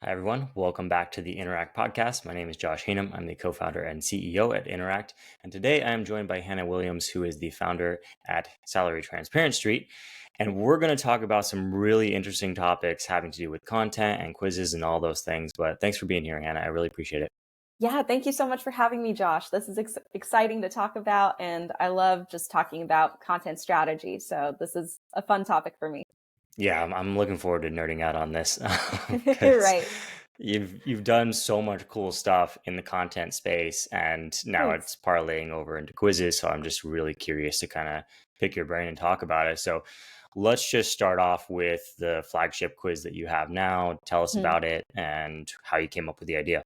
Hi, everyone. Welcome back to the Interact podcast. My name is Josh Haynem. I'm the co founder and CEO at Interact. And today I am joined by Hannah Williams, who is the founder at Salary Transparent Street. And we're going to talk about some really interesting topics having to do with content and quizzes and all those things. But thanks for being here, Hannah. I really appreciate it. Yeah, thank you so much for having me, Josh. This is exciting to talk about, and I love just talking about content strategy. So this is a fun topic for me. Yeah, I'm looking forward to nerding out on this because Right. you've done so much cool stuff in the content space, and now Thanks. it's parlaying over into quizzes. So I'm just really curious to kind of pick your brain and talk about it. So let's just start off with the flagship quiz that you have now. Tell us Mhm. about it and how you came up with the idea.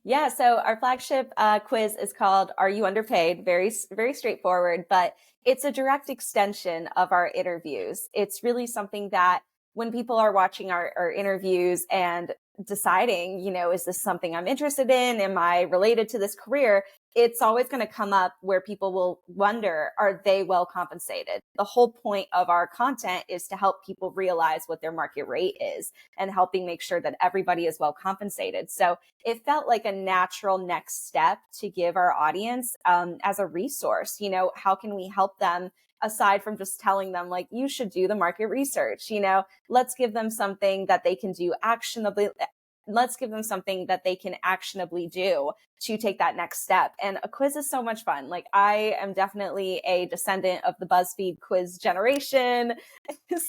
Yeah, so our flagship quiz is called "Are You Underpaid?" Very straightforward, but it's a direct extension of our interviews. It's really something that when people are watching our interviews and deciding, is this something I'm interested in? Am I related to this career? It's always going to come up where people will wonder, are they well compensated? The whole point of our content is to help people realize what their market rate is and helping make sure that everybody is well compensated. So it felt like a natural next step to give our audience as a resource. How can we help them aside from just telling them, like, you should do the market research? Let's give them something that they can do actionably. Let's give them something that they can actionably do to take that next step. And a quiz is so much fun. Like, I am definitely a descendant of the BuzzFeed quiz generation.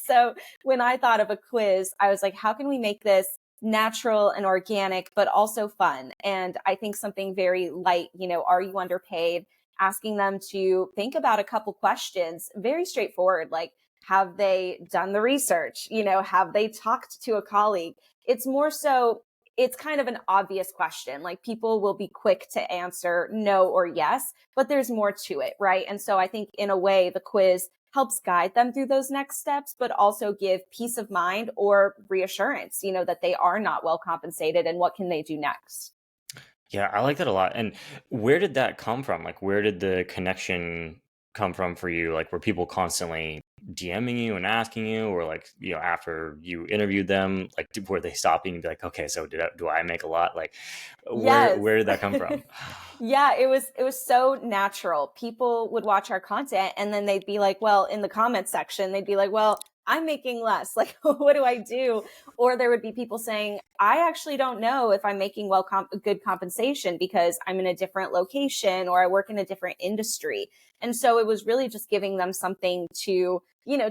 So when I thought of a quiz, I was like, how can we make this natural and organic, but also fun? And I think something very light, are you underpaid? Asking them to think about a couple questions, very straightforward, like, have they done the research? Have they talked to a colleague? It's more so, it's kind of an obvious question. Like, people will be quick to answer no or yes, but there's more to it, right? And so I think in a way, the quiz helps guide them through those next steps, but also give peace of mind or reassurance, that they are not well compensated and what can they do next. Yeah, I like that a lot. And where did that come from? Like, where did the connection come from for you? Like, were people constantly DMing you and asking you, or like, after you interviewed them, like, were they stopping and be like, okay, so do I make a lot? Like, where Yes. where did that come from? Yeah, it was so natural. People would watch our content and then they'd be like, well, in the comment section, they'd be like, well, I'm making less. Like, what do I do? Or there would be people saying, I actually don't know if I'm making good compensation because I'm in a different location or I work in a different industry. And so it was really just giving them something to,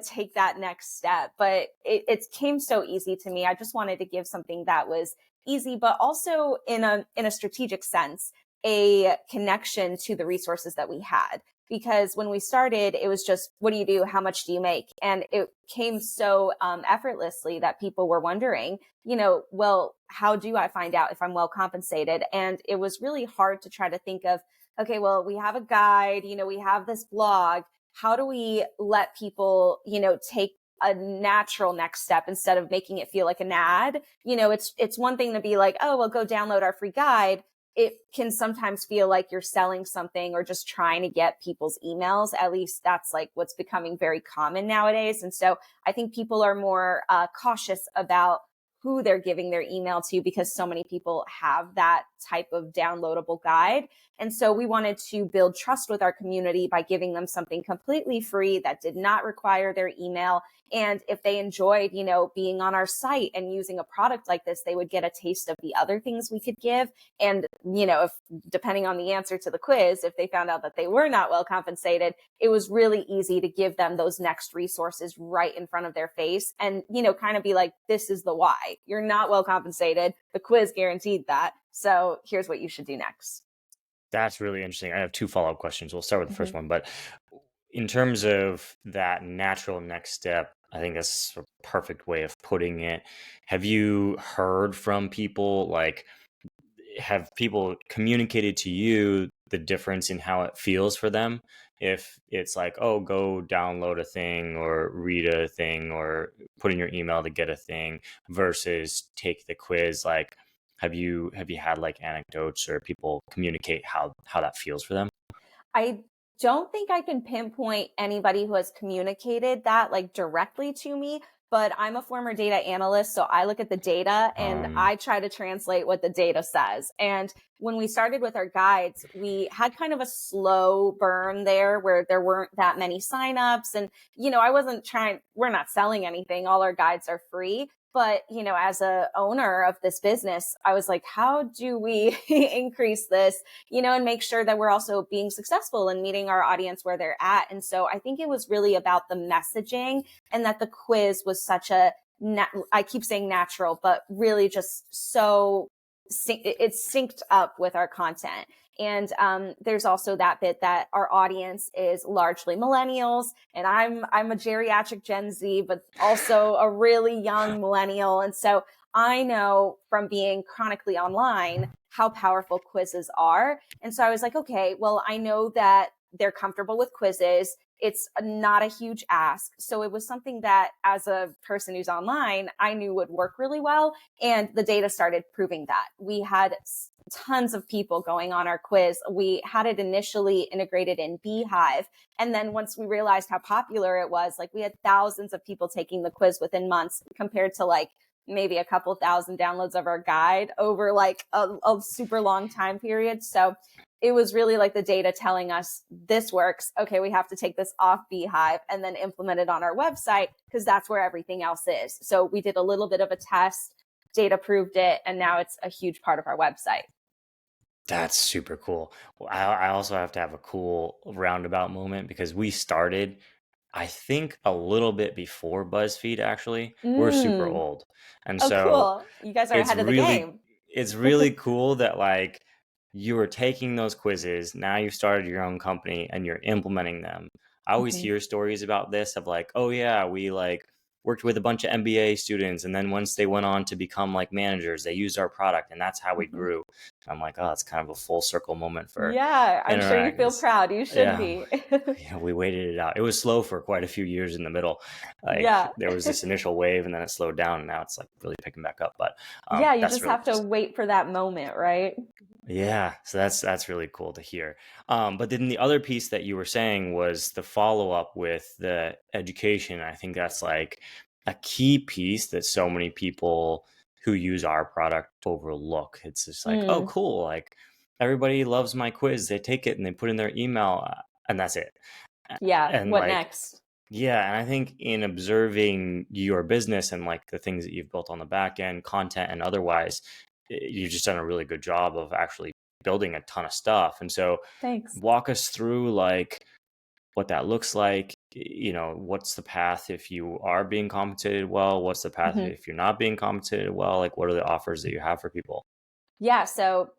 take that next step. But it came so easy to me. I just wanted to give something that was easy, but also in a strategic sense, a connection to the resources that we had. Because when we started, it was just, what do you do? How much do you make? And it came so effortlessly that people were wondering, well, how do I find out if I'm well compensated? And it was really hard to try to think of, okay, well, we have a guide, we have this blog. How do we let people, take a natural next step instead of making it feel like an ad? It's one thing to be like, oh, well, go download our free guide. It can sometimes feel like you're selling something or just trying to get people's emails. At least that's like what's becoming very common nowadays. And so I think people are more cautious about who they're giving their email to because so many people have that type of downloadable guide. And so we wanted to build trust with our community by giving them something completely free that did not require their email. And if they enjoyed, being on our site and using a product like this, they would get a taste of the other things we could give. And, if depending on the answer to the quiz, if they found out that they were not well compensated, it was really easy to give them those next resources right in front of their face and, kind of be like, this is the why. You're not well compensated. The quiz guaranteed that. So here's what you should do next. That's really interesting. I have two follow-up questions. We'll start with the first Mhm. one, but in terms of that natural next step, I think that's a perfect way of putting it. Have you heard from people, like, have people communicated to you the difference in how it feels for them? If it's like, oh, go download a thing or read a thing or put in your email to get a thing versus take the quiz, like, have you had like anecdotes or people communicate how that feels for them? I don't think I can pinpoint anybody who has communicated that like directly to me, but I'm a former data analyst. So I look at the data and Um, I try to translate what the data says. And when we started with our guides, we had kind of a slow burn there where there weren't that many signups. And, I wasn't trying, we're not selling anything. All our guides are free. But, as a owner of this business, I was like, how do we increase this, and make sure that we're also being successful and meeting our audience where they're at. And so I think it was really about the messaging, and that the quiz was such I keep saying natural, but really just so it's synced up with our content. And there's also that bit that our audience is largely millennials, and I'm a geriatric Gen Z, but also a really young millennial. And so I know from being chronically online how powerful quizzes are. And so I was like, okay, well, I know that they're comfortable with quizzes. It's not a huge ask. So it was something that, as a person who's online, I knew would work really well. And the data started proving that. We had tons of people going on our quiz. We had it initially integrated in Beehive. And then once we realized how popular it was, like we had thousands of people taking the quiz within months, compared to like maybe a couple thousand downloads of our guide over like a super long time period. So it was really like the data telling us this works. Okay, we have to take this off Beehive and then implement it on our website, because that's where everything else is. So we did a little bit of a test, data proved it, and now it's a huge part of our website. That's super cool. Well, I also have to have a cool roundabout moment because we started, I think, a little bit before BuzzFeed, actually. We're super Mm. old. And Oh, so cool. You guys are it's ahead of the really game. it's really cool that like you were taking those quizzes, now you've started your own company and you're implementing them. I always Mhm. hear stories about this of like, oh yeah, we like worked with a bunch of MBA students, and then once they went on to become like managers, they used our product and that's how we Mhm. grew. I'm like, oh, it's kind of a full circle moment for Yeah, I'm sure you Interact. feel proud. You should Yeah, be. yeah, we waited it out. It was slow for quite a few years in the middle. Like Yeah. there was this initial wave and then it slowed down and now it's like really picking back up. But Yeah, you that's just really have to just wait for that moment, right? yeah. So that's really cool to hear. But then the other piece that you were saying was the follow up with the education. I think that's like a key piece that so many people who use our product overlook. It's just like, oh, Mm. cool. Like everybody loves my quiz. They take it and they put in their email, and that's it. Yeah, And what like, next? yeah, and I think in observing your business and like the things that you've built on the back end, content and otherwise, you've just done a really good job of actually building a ton of stuff. And so, Thanks. walk us through like what that looks like. What's the path if you are being compensated well? What's the path Mhm. if you're not being compensated well? Like, what are the offers that you have for people? Yeah, so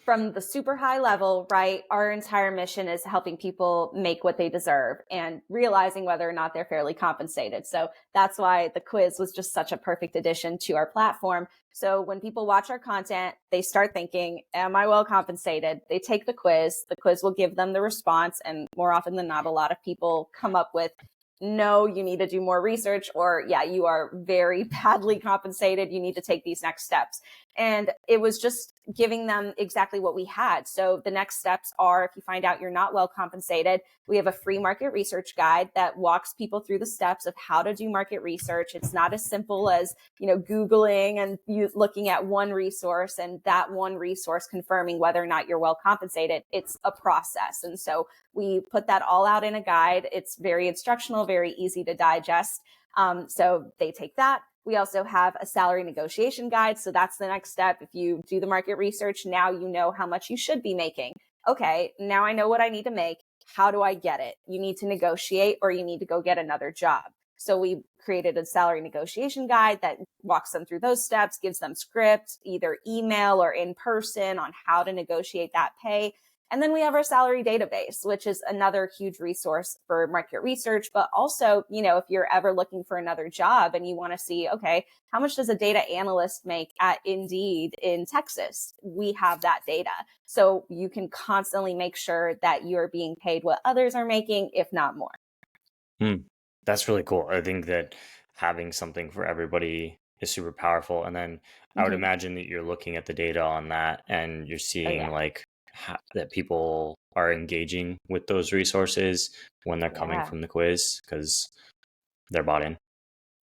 from the super high level, right, our entire mission is helping people make what they deserve and realizing whether or not they're fairly compensated. So that's why the quiz was just such a perfect addition to our platform. So when people watch our content, they start thinking, am I well compensated? They take the quiz will give them the response. And more often than not, a lot of people come up with, no, you need to do more research, or yeah, you are very badly compensated. You need to take these next steps. And it was just giving them exactly what we had. So the next steps are, if you find out you're not well compensated, we have a free market research guide that walks people through the steps of how to do market research. It's not as simple as, Googling and you looking at one resource and that one resource confirming whether or not you're well compensated. It's a process. And so we put that all out in a guide. It's very instructional, very easy to digest. So they take that. We also have a salary negotiation guide. So that's the next step. If you do the market research, now you know how much you should be making. Okay, now I know what I need to make. How do I get it? You need to negotiate, or you need to go get another job. So we created a salary negotiation guide that walks them through those steps, gives them script, either email or in person, on how to negotiate that pay. And then we have our salary database, which is another huge resource for market research. But also, if you're ever looking for another job and you want to see, okay, how much does a data analyst make at Indeed in Texas? We have that data. So you can constantly make sure that you're being paid what others are making, if not more. Hmm. That's really cool. I think that having something for everybody is super powerful. And then I would Mm-hmm. imagine that you're looking at the data on that and you're Oh, seeing yeah. like that people are engaging with those resources when they're coming Yeah. from the quiz because they're bought in.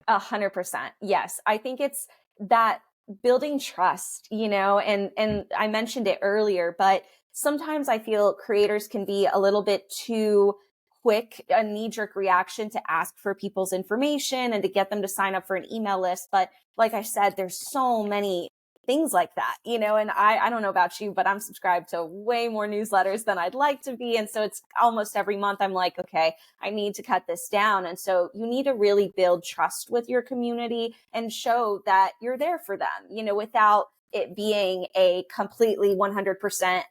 100%. Yes. I think it's that building trust, and I mentioned it earlier, but sometimes I feel creators can be a little bit too quick, a knee jerk reaction to ask for people's information and to get them to sign up for an email list. But like I said, there's so many things like that, and I don't know about you, but I'm subscribed to way more newsletters than I'd like to be. And so it's almost every month I'm like, okay, I need to cut this down. And so you need to really build trust with your community and show that you're there for them, without it being a completely 100%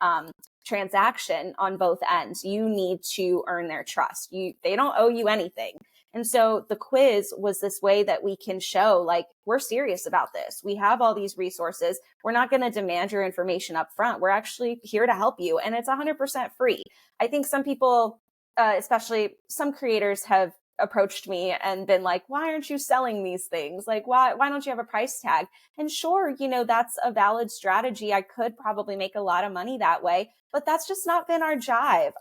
transaction on both ends. You need to earn their trust. They don't owe you anything. And so the quiz was this way that we can show, like, we're serious about this. We have all these resources. We're not going to demand your information up front. We're actually here to help you. And it's 100% free. I think some people, especially some creators, have approached me and been like, why aren't you selling these things? Like, why don't you have a price tag? And sure, that's a valid strategy. I could probably make a lot of money that way, but that's just not been our jive.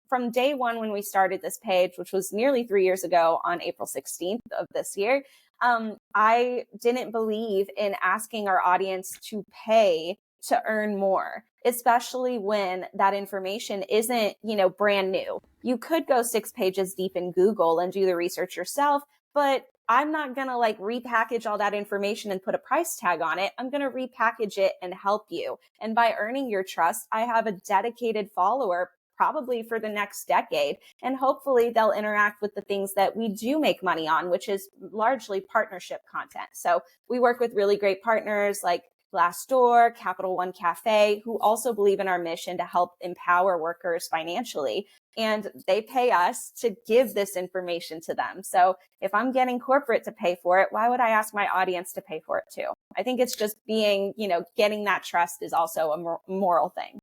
From day one, when we started this page, which was nearly 3 years ago on April 16th of this year, I didn't believe in asking our audience to pay to earn more, especially when that information isn't, brand new. You could go 6 pages deep in Google and do the research yourself, but I'm not going to like repackage all that information and put a price tag on it. I'm going to repackage it and help you. And by earning your trust, I have a dedicated follower probably for the next decade. And hopefully they'll interact with the things that we do make money on, which is largely partnership content. So we work with really great partners like Glassdoor, Capital One Cafe, who also believe in our mission to help empower workers financially. And they pay us to give this information to them. So if I'm getting corporate to pay for it, why would I ask my audience to pay for it too? I think it's just being, getting that trust is also a moral thing.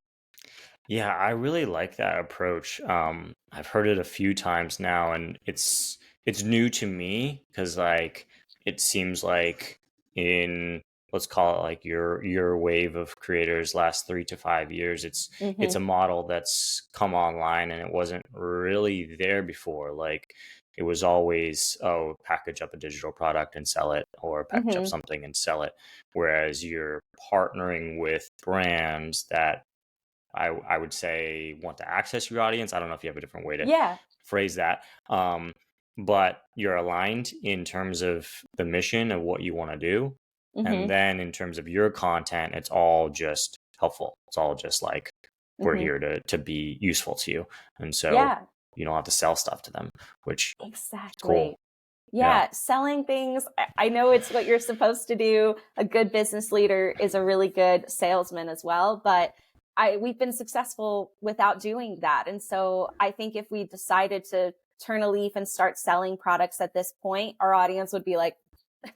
Yeah, I really like that approach. I've heard it a few times now, and it's new to me because like it seems like in, let's call it like your wave of creators last 3 to 5 years, it's a Mm-hmm. model that's come online and it wasn't really there before. Like it was always, oh, package up a digital product and sell it, or package up Mm-hmm. something and sell it. Whereas you're partnering with brands that I would say want to access your audience. I don't know if you have a different way to Yeah. phrase that. But you're aligned in terms of the mission of what you want to do. And Mm-hmm. then in terms of your content, it's all just helpful. It's all just like, we're Mm-hmm. here to be useful to you. And so Yeah, you don't have to sell stuff to them, which is cool. exactly. Yeah. Yeah, selling things. I know it's what you're supposed to do. A good business leader is a really good salesman as well, but we've been successful without doing that. And so I think if we decided to turn a leaf and start selling products at this point, our audience would be like,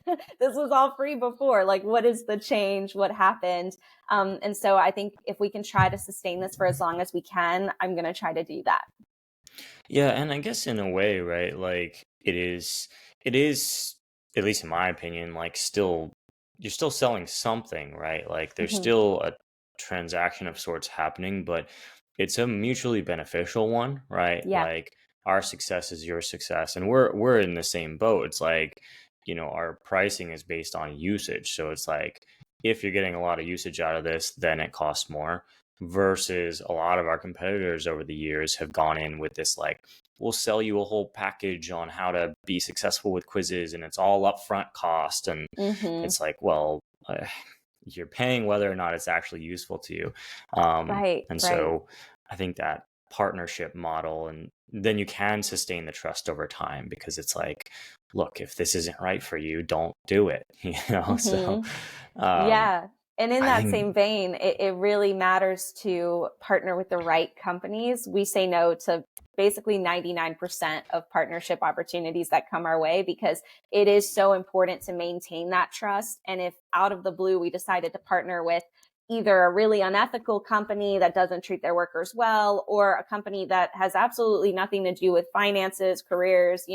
this was all free before. Like, what is the change? What happened? And so I think if we can try to sustain this for as long as we can, I'm going to try to do that. Yeah, and I guess in a way, right, like it is, at least in my opinion, like still you're still selling something, right? Like there's Hmm. still a transaction of sorts happening, but it's a mutually beneficial one, right? Yeah. Like our success is your success, and we're in the same boat. It's like, our pricing is based on usage. So it's like if you're getting a lot of usage out of this, then it costs more versus a lot of our competitors over the years have gone in with this like, we'll sell you a whole package on how to be successful with quizzes and it's all upfront cost. And Hmm. it's like, well, you're paying whether or not it's actually useful to you. Right. And Right. so I think that partnership model, and then you can sustain the trust over time because it's like, look, if this isn't right for you, don't do it. So Hmm. um Yeah. And in I that think. same vein, it really matters to partner with the right companies. We say no to basically 99% of partnership opportunities that come our way because it is so important to maintain that trust. And if out of the blue we decided to partner with either a really unethical company that doesn't treat their workers well, or a company that has absolutely nothing to do with finances, careers,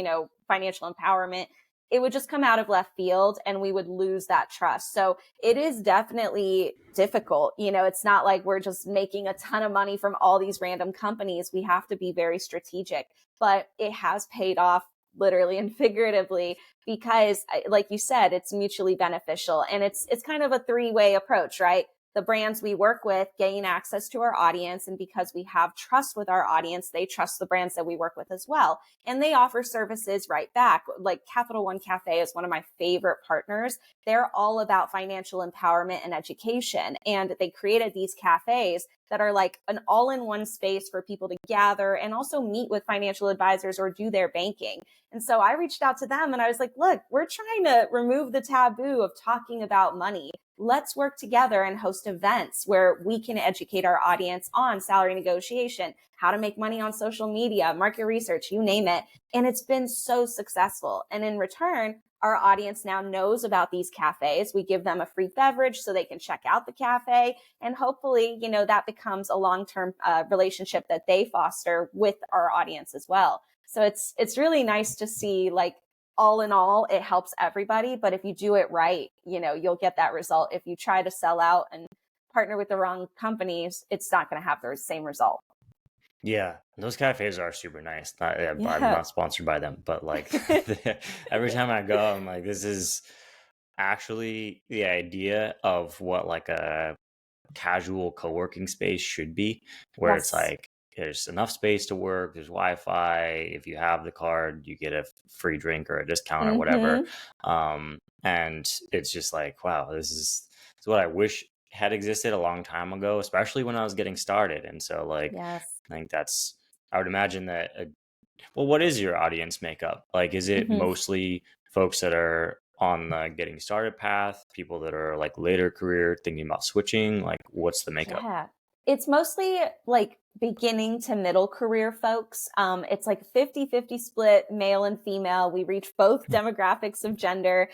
financial empowerment, it would just come out of left field and we would lose that trust. So it is definitely difficult. It's not like we're just making a ton of money from all these random companies. We have to be very strategic, but it has paid off literally and figuratively, because like you said, it's mutually beneficial. And it's kind of a three-way approach, right? The brands we work with gain access to our audience. And because we have trust with our audience, they trust the brands that we work with as well. And they offer services right back. Like Capital One Cafe is one of my favorite partners. They're all about financial empowerment and education. And they created these cafes that are like an all-in-one space for people to gather and also meet with financial advisors or do their banking. And so I reached out to them and I was like, look, we're trying to remove the taboo of talking about money. Let's work together and host events where we can educate our audience on salary negotiation, how to make money on social media, market research, you name it. And it's been so successful. And in return, our audience now knows about these cafes. We give them a free beverage so they can check out the cafe. And hopefully, that becomes a long-term relationship that they foster with our audience as well. So it's really nice to see, like, all in all, it helps everybody. But if you do it right, you'll get that result. If you try to sell out and partner with the wrong companies, it's not going to have the same result. Yeah, those cafes are super nice. I'm Yeah. not sponsored by them, but like every time I go, I'm like, this is actually the idea of what like a casual co-working space should be, where it's Yes. like there's enough space to work, there's Wi-Fi. If you have the card, you get a free drink or a discount or whatever. Mm-hmm. And it's just like, wow, this is what I wish had existed a long time ago, especially when I was getting started. And so like Yes. I think I would imagine that well, what is your audience makeup? Like, is it Mm-hmm. mostly folks that are on the getting started path, people that are like later career thinking about switching? Like, what's the makeup? Yeah. It's mostly like beginning to middle career folks. It's like 50-50 split, male and female. We reach both demographics of gender,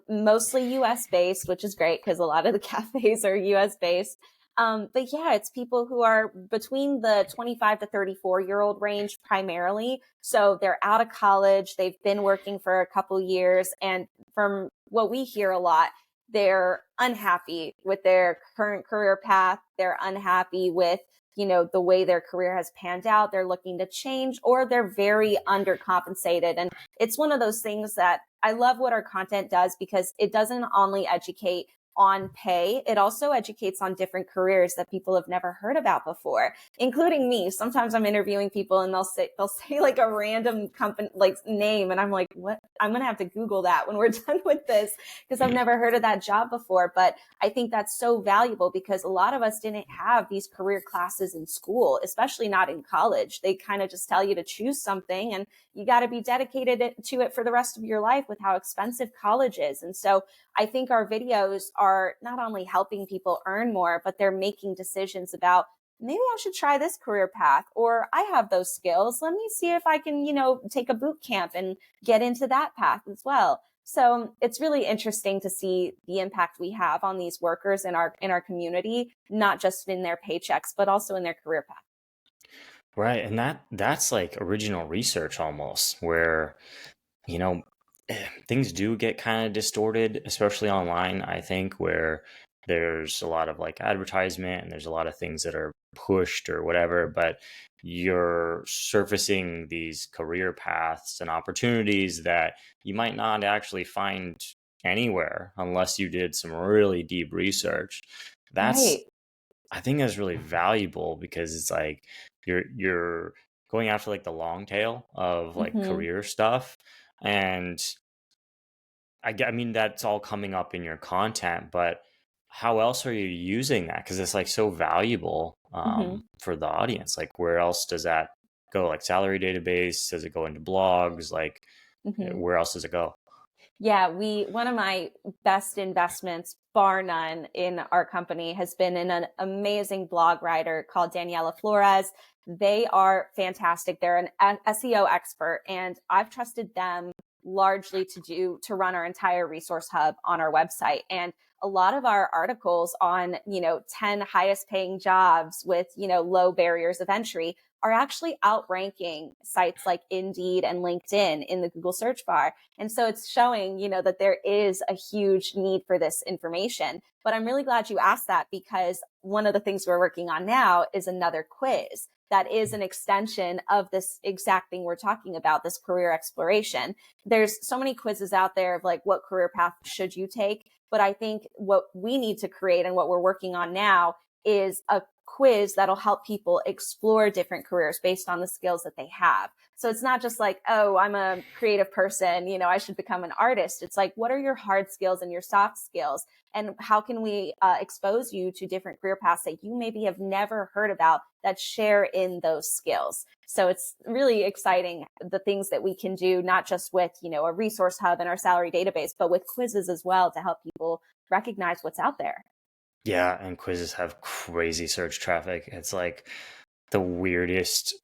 mostly US based, which is great because a lot of the cafes are US based. But yeah, it's people who are between the 25 to 34-year-old range primarily. So they're out of college, they've been working for a couple years. And from what we hear a lot, they're unhappy with their current career path. They're unhappy with, the way their career has panned out. They're looking to change, or they're very undercompensated. And it's one of those things that I love what our content does, because it doesn't only educate on pay, it also educates on different careers that people have never heard about before, including me. Sometimes I'm interviewing people and they'll say like a random company like name, and I'm like, what? I'm gonna have to Google that when we're done with this, because I've never heard of that job before. But I think that's so valuable, because a lot of us didn't have these career classes in school, especially not in college. They kind of just tell you to choose something and you got to be dedicated to it for the rest of your life with how expensive college is. And so I think our videos are not only helping people earn more, but they're making decisions about, maybe I should try this career path, or I have those skills. Let me see if I can, take a boot camp and get into that path as well. So it's really interesting to see the impact we have on these workers in our community, not just in their paychecks, but also in their career path. Right. And that's like original research almost, where, you know, things do get kind of distorted, especially online, I think, where there's a lot of like advertisement and there's a lot of things that are pushed or whatever, but you're surfacing these career paths and opportunities that you might not actually find anywhere unless you did some really deep research. That's Right. I think that's really valuable because it's like you're going after like the long tail of like Mm-hmm. career stuff. And I mean, that's all coming up in your content, but how else are you using that? Because it's like so valuable Mm-hmm. for the audience. Like, where else does that go? Like, salary database? Does it go into blogs? Like, Mm-hmm. where else does it go? Yeah, one of my best investments, bar none, in our company has been in an amazing blog writer called Daniela Flores. They are fantastic. They're an SEO expert, and I've trusted them largely to run our entire resource hub on our website. And a lot of our articles on, 10 highest paying jobs with, low barriers of entry are actually outranking sites like Indeed and LinkedIn in the Google search bar. And so it's showing, that there is a huge need for this information. But I'm really glad you asked that, because one of the things we're working on now is another quiz. that is an extension of this exact thing we're talking about, this career exploration. There's so many quizzes out there of like, what career path should you take? But I think what we need to create and what we're working on now is a quiz that'll help people explore different careers based on the skills that they have. So it's not just like, oh, I'm a creative person, I should become an artist. It's like, what are your hard skills and your soft skills? And how can we expose you to different career paths that you maybe have never heard about that share in those skills? So it's really exciting, the things that we can do, not just with, a resource hub and our salary database, but with quizzes as well to help people recognize what's out there. Yeah, and quizzes have crazy search traffic. It's like the weirdest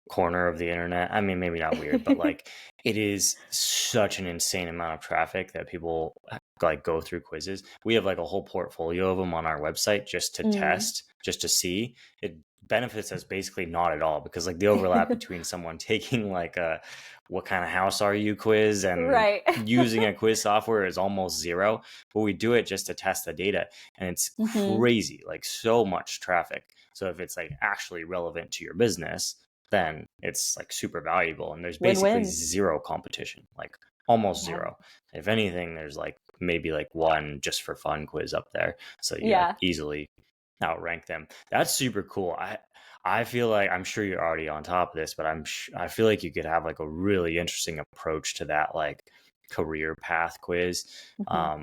corner of the internet. I mean, maybe not weird, but like it is such an insane amount of traffic that people like go through quizzes. We have like a whole portfolio of them on our website just to test, just to see. It benefits us basically not at all, because like the overlap between someone taking like a what kind of house are you quiz and Right. using a quiz software is almost zero. But we do it just to test the data, and it's crazy, like so much traffic. So if it's like actually relevant to your business, then it's like super valuable, and there's basically Win-win. zero competition, like almost Yeah. zero. If anything, there's like maybe like one just for fun quiz up there, so you like Yeah. easily outrank them. That's super cool. I feel like, I'm sure you're already on top of this, but I feel like you could have like a really interesting approach to that like career path quiz. A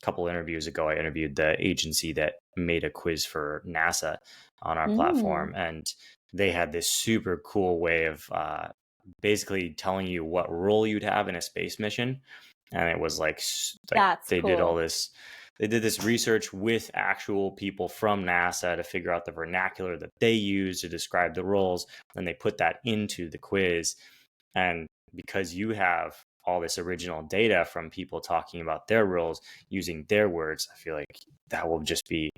couple interviews ago, I interviewed the agency that made a quiz for NASA on our platform, and they had this super cool way of basically telling you what role you'd have in a space mission. And it was like That's they did all cool. this, they did this research with actual people from NASA to figure out the vernacular that they use to describe the roles, and they put that into the quiz. And because you have all this original data from people talking about their roles using their words, I feel like that will just be,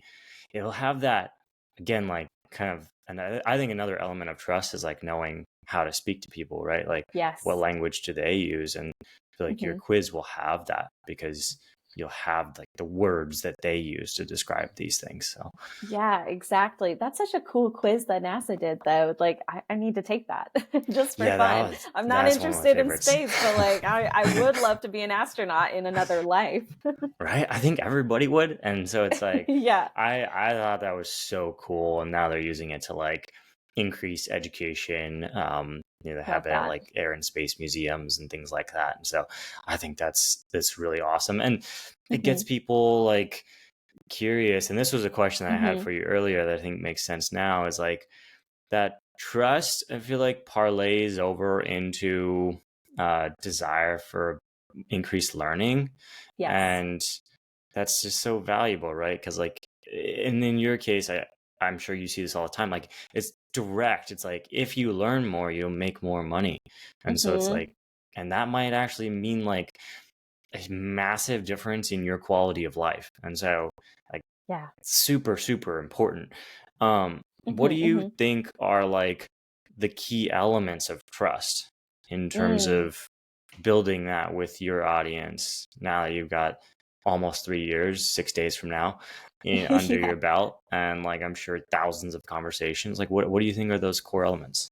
it'll have that, again, like kind of, and I think another element of trust is like knowing how to speak to people, right? Like what Yes. language do they use? And I feel like your quiz will have that, because you'll have like the words that they use to describe these things. So Yeah, exactly. That's such a cool quiz that NASA did, though. Like, I need to take that just for yeah, fun. I'm not that's one of my interested in favorites. space, but like, I would love to be an astronaut in another life. Right? I think everybody would. And so it's like, Yeah, I thought that was so cool. And now they're using it to like increase education. They have love it at that. like air and space museums and things like that. And so I think that's really awesome. And it gets people like curious. And this was a question that I had for you earlier that I think makes sense now, is like that trust, I feel like, parlays over into desire for increased learning. Yes. And that's just so valuable, right? Because like, and in your case, I'm sure you see this all the time, like it's direct. It's like, if you learn more, you'll make more money. And so it's like, and that might actually mean like a massive difference in your quality of life. And so like, Yeah. it's super, super important. What do you think are like the key elements of trust in terms Mm. of building that with your audience now that you've got almost 3 years, 6 days from now, under Yeah. your belt, and like I'm sure thousands of conversations? Like what do you think are those core elements?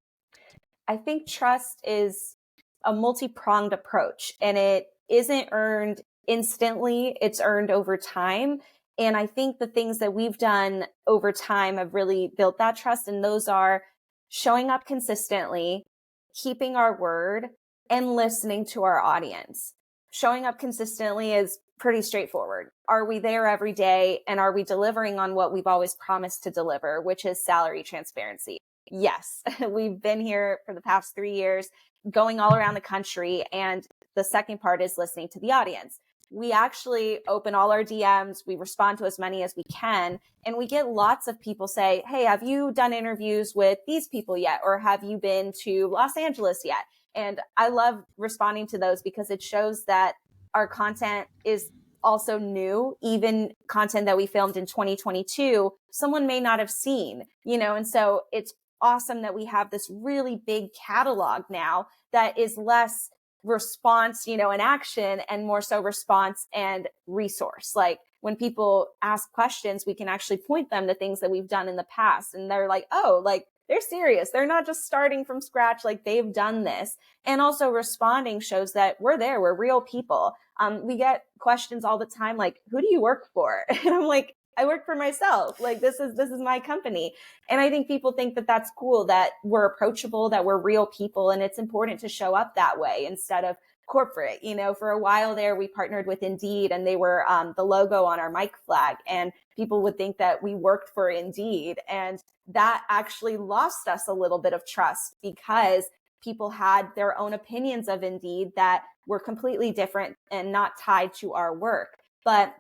I think trust is a multi-pronged approach, and it isn't earned instantly. It's earned over time. And I think the things that we've done over time have really built that trust. And those are showing up consistently, keeping our word, and listening to our audience. Showing up consistently is pretty straightforward. Are we there every day? And are we delivering on what we've always promised to deliver, which is salary transparency? Yes, we've been here for the past 3 years, going all around the country. And the second part is listening to the audience. We actually open all our DMs. We respond to as many as we can. And we get lots of people say, hey, have you done interviews with these people yet? Or have you been to Los Angeles yet? And I love responding to those because it shows that our content is also new, even content that we filmed in 2022, someone may not have seen, and so it's awesome that we have this really big catalog now that is less response, and action, and more so response and resource. Like when people ask questions, we can actually point them to things that we've done in the past. And they're like, oh, like they're serious. They're not just starting from scratch. Like they've done this. And also responding shows that we're there. We're real people. We get questions all the time like, who do you work for? And I'm like, I work for myself. Like this is my company. And I think people think that that's cool, that we're approachable, that we're real people. And it's important to show up that way instead of corporate. For a while there, we partnered with Indeed, and they were the logo on our mic flag. And people would think that we worked for Indeed. And that actually lost us a little bit of trust because people had their own opinions of Indeed that were completely different and not tied to our work. But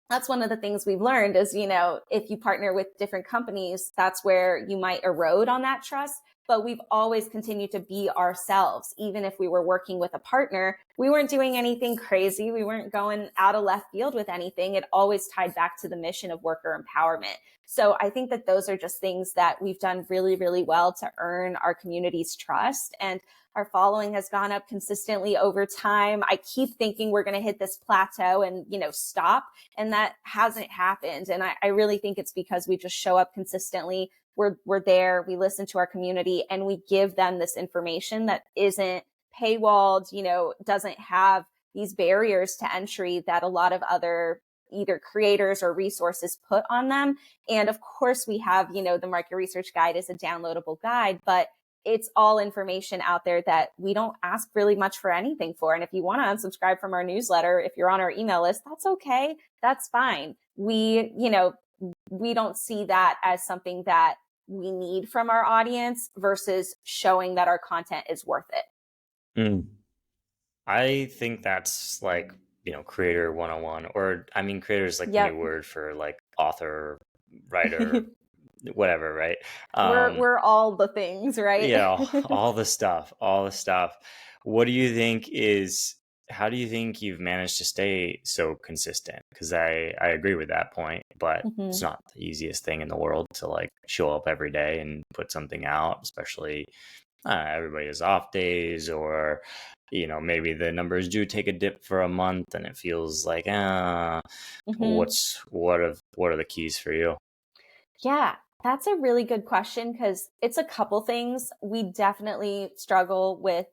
that's one of the things we've learned is, if you partner with different companies, that's where you might erode on that trust. But we've always continued to be ourselves. Even if we were working with a partner, we weren't doing anything crazy. We weren't going out of left field with anything. It always tied back to the mission of worker empowerment. So I think that those are just things that we've done really, really well to earn our community's trust. And our following has gone up consistently over time. I keep thinking we're going to hit this plateau and, stop. And that hasn't happened. And I really think it's because we just show up consistently. We're there, we listen to our community, and we give them this information that isn't paywalled, doesn't have these barriers to entry that a lot of other either creators or resources put on them. And of course we have, the market research guide is a downloadable guide, but it's all information out there that we don't ask really much for anything for. And if you want to unsubscribe from our newsletter, if you're on our email list, that's okay. That's fine. We don't see that as something that we need from our audience versus showing that our content is worth it. I think that's like, creator 101, or I mean, creator is like the Yep. new word for like author, writer, whatever, right? We're all the things, right? All the stuff, all the stuff. How do you think you've managed to stay so consistent? Because I agree with that point, but it's not the easiest thing in the world to like show up every day and put something out, especially everybody has off days, or maybe the numbers do take a dip for a month and it feels like what are the keys for you? Yeah, that's a really good question because it's a couple things. We definitely struggle with,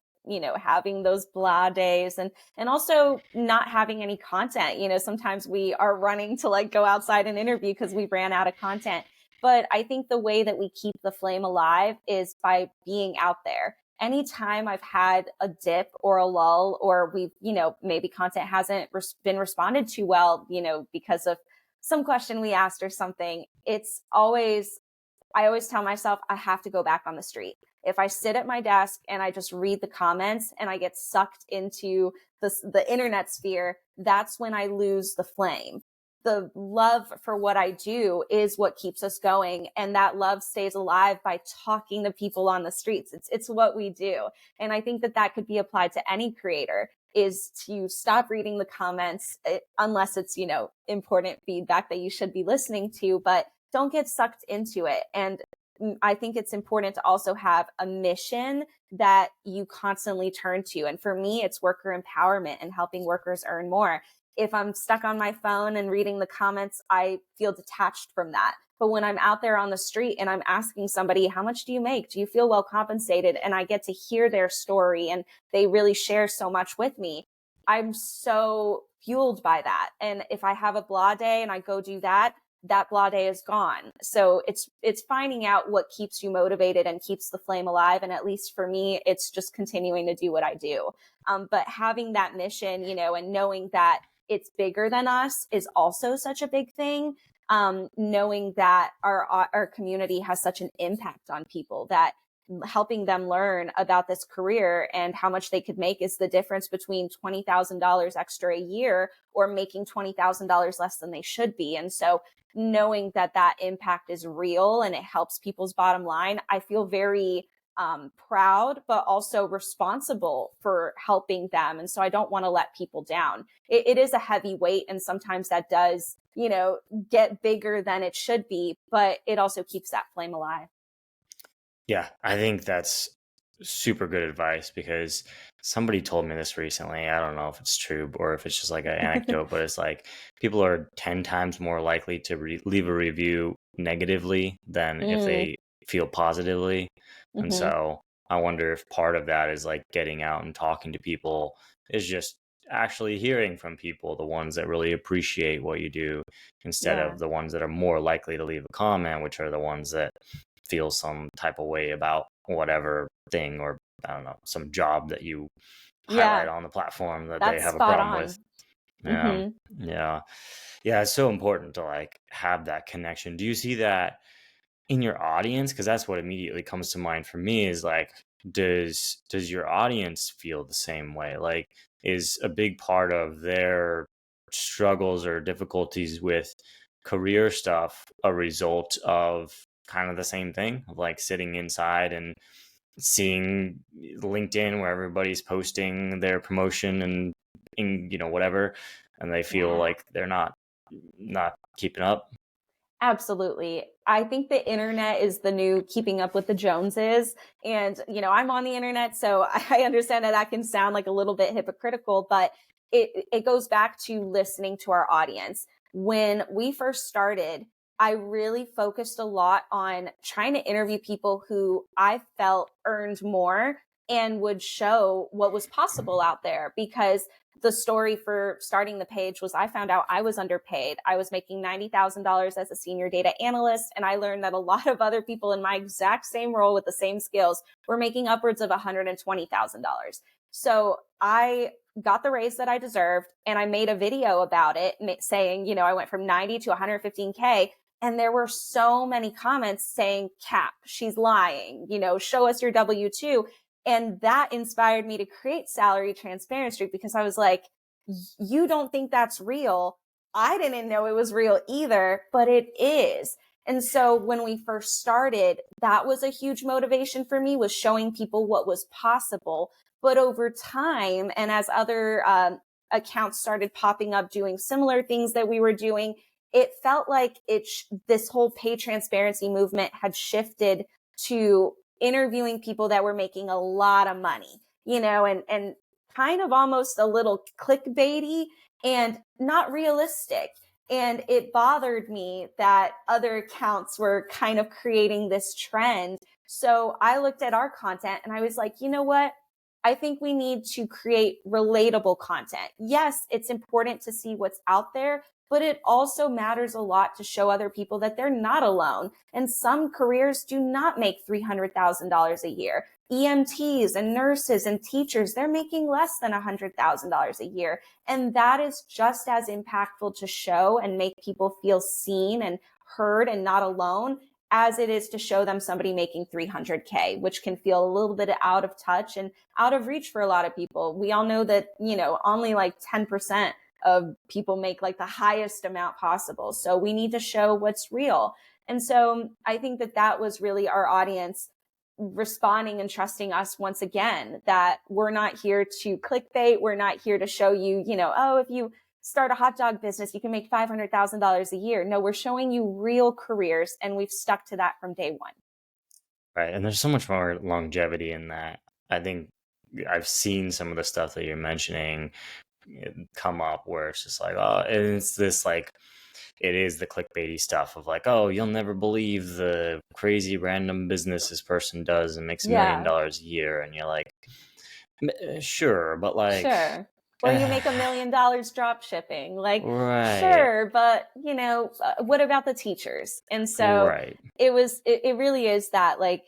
having those blah days and also not having any content. Sometimes we are running to like go outside and interview because we ran out of content. But I think the way that we keep the flame alive is by being out there. Anytime I've had a dip or a lull, or we've, maybe content hasn't been responded to well, because of some question we asked or something, I always tell myself I have to go back on the street. If I sit at my desk and I just read the comments and I get sucked into the internet sphere, that's when I lose the flame. The love for what I do is what keeps us going. And that love stays alive by talking to people on the streets. It's what we do. And I think that could be applied to any creator, is to stop reading the comments unless it's, important feedback that you should be listening to, but don't get sucked into it. And I think it's important to also have a mission that you constantly turn to. And for me, it's worker empowerment and helping workers earn more. If I'm stuck on my phone and reading the comments, I feel detached from that. But when I'm out there on the street and I'm asking somebody, how much do you make? Do you feel well compensated? And I get to hear their story and they really share so much with me, I'm so fueled by that. And if I have a blah day and I go do that, that blah day is gone. So it's finding out what keeps you motivated and keeps the flame alive. And at least for me, it's just continuing to do what I do. But having that mission, and knowing that it's bigger than us is also such a big thing. Knowing that our community has such an impact on people, that helping them learn about this career and how much they could make is the difference between $20,000 extra a year or making $20,000 less than they should be. And so knowing that impact is real and it helps people's bottom line, I feel very proud, but also responsible for helping them. And so I don't want to let people down. It is a heavy weight. And sometimes that does, get bigger than it should be, but it also keeps that flame alive. Yeah, I think that's super good advice, because somebody told me this recently. I don't know if it's true or if it's just like an anecdote, but it's like people are 10 times more likely to leave a review negatively than if they feel positively. And Hmm. so I wonder if part of that is like getting out and talking to people is just actually hearing from people, the ones that really appreciate what you do, instead Yeah. of the ones that are more likely to leave a comment, which are the ones that feel some type of way about whatever thing, or I don't know, some job that you highlight Yeah. on the platform that they That's have a spot problem with. on. Yeah. Hmm. Yeah. Yeah. It's so important to like have that connection. Do you see that in your audience? Because that's what immediately comes to mind for me is like, does your audience feel the same way? Like, is a big part of their struggles or difficulties with career stuff a result of kind of the same thing of like sitting inside and seeing LinkedIn where everybody's posting their promotion and whatever, and they feel Yeah. like they're not keeping up? Absolutely. I think the internet is the new keeping up with the Joneses. And, I'm on the internet, so I understand that that can sound like a little bit hypocritical, but it goes back to listening to our audience. When we first started, I really focused a lot on trying to interview people who I felt earned more and would show what was possible out there, because the story for starting the page was I found out I was underpaid. I was making $90,000 as a senior data analyst. And I learned that a lot of other people in my exact same role with the same skills were making upwards of $120,000. So I got the raise that I deserved, and I made a video about it saying, I went from 90 to 115K. And there were so many comments saying, Cap, she's lying, show us your W-2. And that inspired me to create Salary Transparency, because I was like, you don't think that's real? I didn't know it was real either, but it is. And so when we first started, that was a huge motivation for me, was showing people what was possible. But over time, and as other accounts started popping up doing similar things that we were doing, it felt like this whole pay transparency movement had shifted to interviewing people that were making a lot of money, and kind of almost a little clickbaity and not realistic. And it bothered me that other accounts were kind of creating this trend. So I looked at our content and I was like, you know what? I think we need to create relatable content. Yes, it's important to see what's out there, but it also matters a lot to show other people that they're not alone. And some careers do not make $300,000 a year. EMTs and nurses and teachers, they're making less than $100,000 a year. And that is just as impactful to show and make people feel seen and heard and not alone as it is to show them somebody making 300K, which can feel a little bit out of touch and out of reach for a lot of people. We all know that, only like 10% of people make like the highest amount possible. So we need to show what's real. And so I think that that was really our audience responding and trusting us once again, that we're not here to clickbait. We're not here to show you, oh, if you start a hot dog business, you can make $500,000 a year. No, we're showing you real careers, and we've stuck to that from day one. Right. And there's so much more longevity in that. I think I've seen some of the stuff that you're mentioning come up where it's just like, oh, and it's this like, it is the clickbaity stuff of like, oh, you'll never believe the crazy random business this person does and makes $1 million Yeah, a year. And you're like, Sure, but like, sure. Or you make $1 million drop shipping. Like, right, sure, but what about the teachers? And so right. it really is that, like,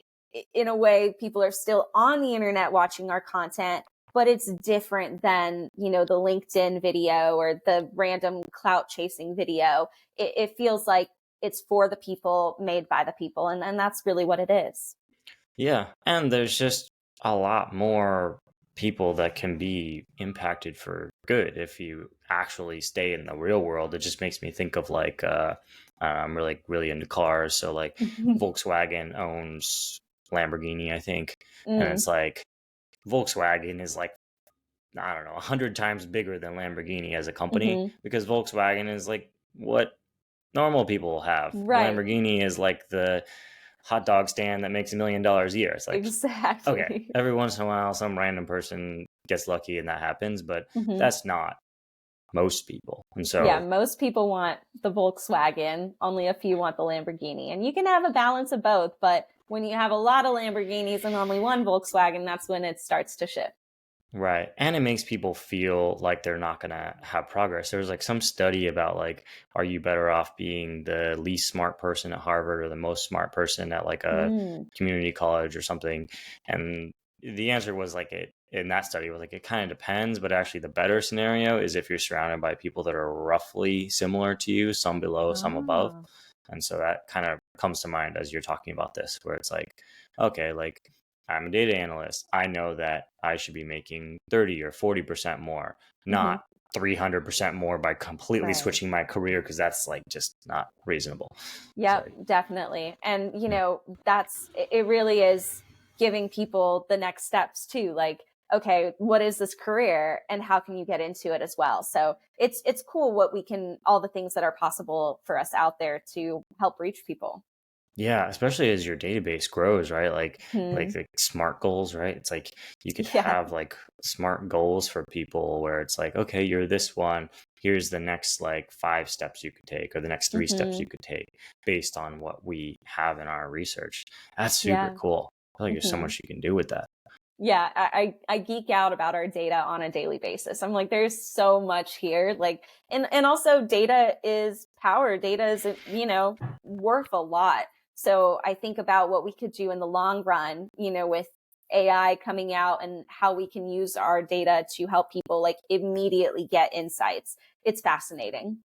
in a way, people are still on the internet watching our content, but it's different than, the LinkedIn video or the random clout chasing video. It feels like it's for the people, made by the people. And that's really what it is. Yeah, and there's just a lot more people that can be impacted for good if you actually stay in the real world. It just makes me think of like I'm really into cars, so like Volkswagen owns Lamborghini, I think, and Mm, it's like Volkswagen is like, I don't know, 100 times bigger than Lamborghini as a company, hmm. because Volkswagen is like what normal people have. Right. Lamborghini is like the hot dog stand that makes $1 million a year. It's like, okay, Exactly. every once in a while, some random person gets lucky and that happens, but Hmm. that's not most people. And Yeah, so, most people want the Volkswagen, only a few want the Lamborghini. And you can have a balance of both, but when you have a lot of Lamborghinis and only one Volkswagen, that's when it starts to shift. right. And it makes people feel like they're not going to have progress. There's like some study about like, are you better off being the least smart person at Harvard or the most smart person at like a Mm, community college or something? And the answer was like, it in that study was like, it kind of depends, but actually the better scenario is if you're surrounded by people that are roughly similar to you, some below, some above. ah, And so that kind of comes to mind as you're talking about this, where it's like, okay, like I'm a data analyst. I know that I should be making 30 or 40% more, hmm not 300% more by completely right. switching my career because that's like just not reasonable. It's Yep, like, definitely. And, mm, it really is giving people the next steps too. Like, okay, what is this career and how can you get into it as well? So it's cool what we can, all the things that are possible for us out there to help reach people. yeah, especially as your database grows, right? Like Hmm. the smart goals, right? It's like you could Yeah. have like smart goals for people where it's like, okay, you're this one. Here's the next like 5 steps you could take, or the next 3 steps you Hmm. could take based on what we have in our research. That's super Yeah. cool. I feel like there's so Hmm. much you can do with that. Yeah, I geek out about our data on a daily basis. I'm like, there's so much here. Like, and also data is power. Data is, worth a lot. So I think about what we could do in the long run, with AI coming out and how we can use our data to help people like immediately get insights. It's fascinating.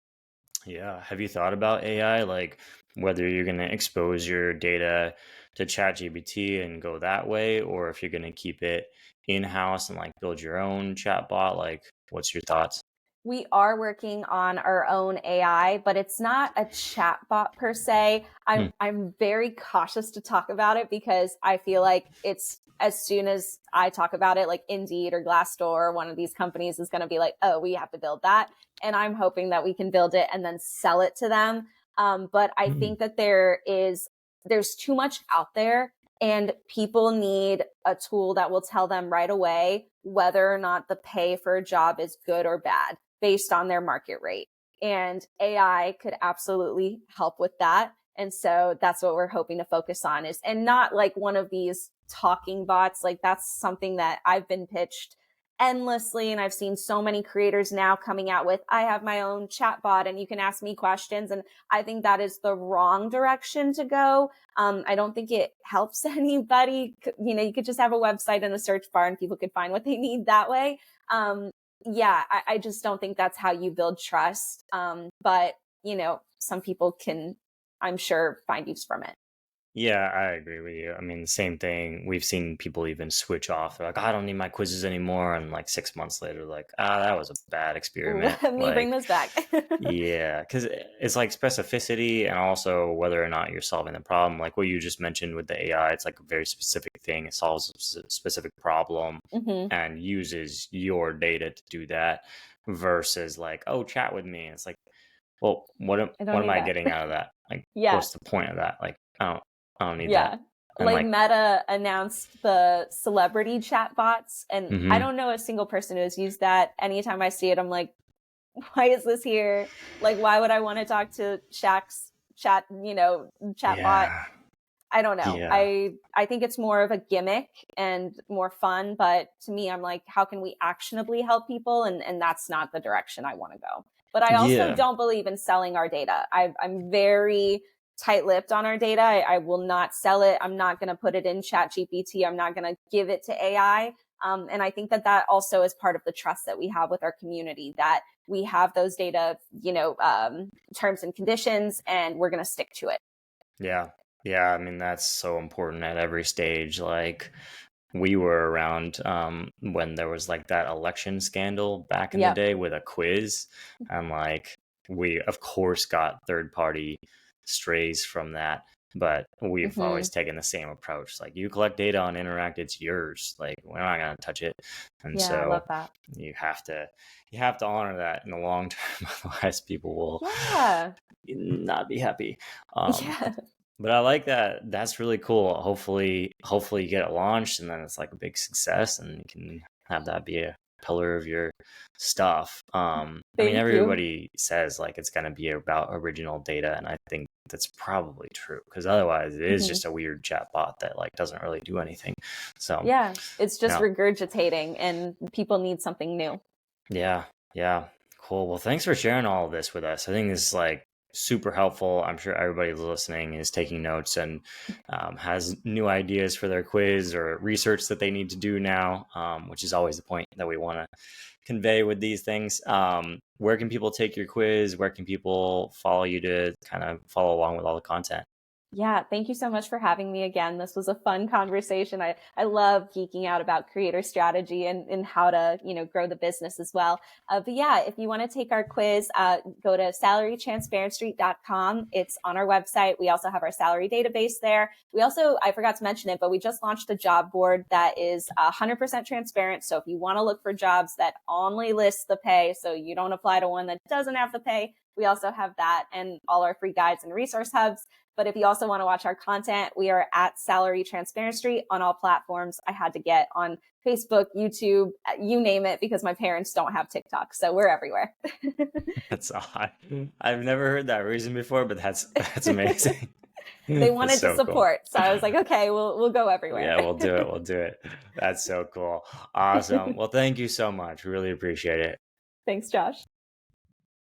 Yeah. Have you thought about AI, like whether you're going to expose your data to ChatGPT and go that way, or if you're going to keep it in-house and like build your own chatbot? Like, what's your thoughts? We are working on our own AI, but it's not a chatbot per se. Hmm. I'm very cautious to talk about it because I feel like it's as soon as I talk about it, like Indeed or Glassdoor or one of these companies is going to be like, oh, we have to build that. And I'm hoping that we can build it and then sell it to them. But I Hmm. think that there's too much out there and people need a tool that will tell them right away whether or not the pay for a job is good or bad based on their market rate. And AI could absolutely help with that. And so that's what we're hoping to focus on is, and not like one of these talking bots. Like that's something that I've been pitched endlessly. And I've seen so many creators now coming out with, I have my own chat bot and you can ask me questions. And I think that is the wrong direction to go. I don't think it helps anybody. You could just have a website and a search bar and people could find what they need that way. Yeah, I just don't think that's how you build trust. But some people can, I'm sure, find use from it. Yeah, I agree with you. I mean, the same thing. We've seen people even switch off. They're like, I don't need my quizzes anymore. And like 6 months later, like, that was a bad Ooh, experiment. let me bring Like, this back. yeah, because it's like specificity and also whether or not you're solving the problem. Like what you just mentioned with the AI, it's like a very specific thing. It solves a specific problem Hmm. and uses your data to do that versus like, oh, chat with me. And it's like, well, I don't what am need I that. getting out of that? Like, Yeah. what's the point of that? Like, I don't need that. Yeah. And Like like, Meta announced the celebrity chat bots, and I hmm don't know a single person who has used that. Anytime I see it, I'm like, why is this here? Like, why would I want to talk to Shaq's chat bot? yeah, I don't know. yeah, I think it's more of a gimmick and more fun, but to me I'm like how can we actionably help people, and that's not the direction I want to go. But I also yeah. don't believe in selling our data. I'm very tight-lipped on our data. I will not sell it. I'm not going to put it in chat gpt. I'm not going to give it to AI. And I think that that also is part of the trust that we have with our community, that we have those data, terms and conditions, and we're going to stick to it. Yeah. Yeah. I mean, that's so important at every stage. Like, we were around when there was like that election scandal back in the Yep. day with a quiz. And like, we, of course, got third party strays from that. But we've always Hmm. taken the same approach. Like, you collect data on Interact, it's yours. Like, we're not going to touch it. And Yeah, I so love that. you have to, you have to honor that in the long term. Otherwise, people will Yeah. not be happy. Um, Yeah. but I like that. That's really cool. Hopefully you get it launched and then it's like a big success and you can have that be a pillar of your stuff. I mean, Thank you. everybody says like it's going to be about original data, and I think that's probably true, because otherwise it is Mhm. just a weird chatbot that like doesn't really do anything. So Yeah, it's just yeah, regurgitating, and people need something new. yeah, yeah. Cool. Well, thanks for sharing all of this with us. I think this is like super helpful. I'm sure everybody listening is taking notes and has new ideas for their quiz or research that they need to do now, which is always the point that we want to convey with these things. Where can people take your quiz? Where can people follow you to kind of follow along with all the content? Yeah, thank you so much for having me again. This was a fun conversation. I love geeking out about creator strategy and how to, grow the business as well. But yeah, if you want to take our quiz, go to salarytransparency.com. It's on our website. We also have our salary database there. We also, I forgot to mention it, but we just launched a job board that is 100% transparent. So if you want to look for jobs that only list the pay, so you don't apply to one that doesn't have the pay, we also have that and all our free guides and resource hubs. But if you also want to watch our content, we are at Salary Transparency on all platforms. I had to get on Facebook, YouTube, you name it, because my parents don't have TikTok. So we're everywhere. That's odd. I've never heard that reason before, but that's amazing. They That's wanted to so cool. support. So I was like, okay, we'll go everywhere. Yeah, we'll do it. We'll do it. That's so cool. Awesome. Well, thank you so much. Really appreciate it. Thanks, Josh.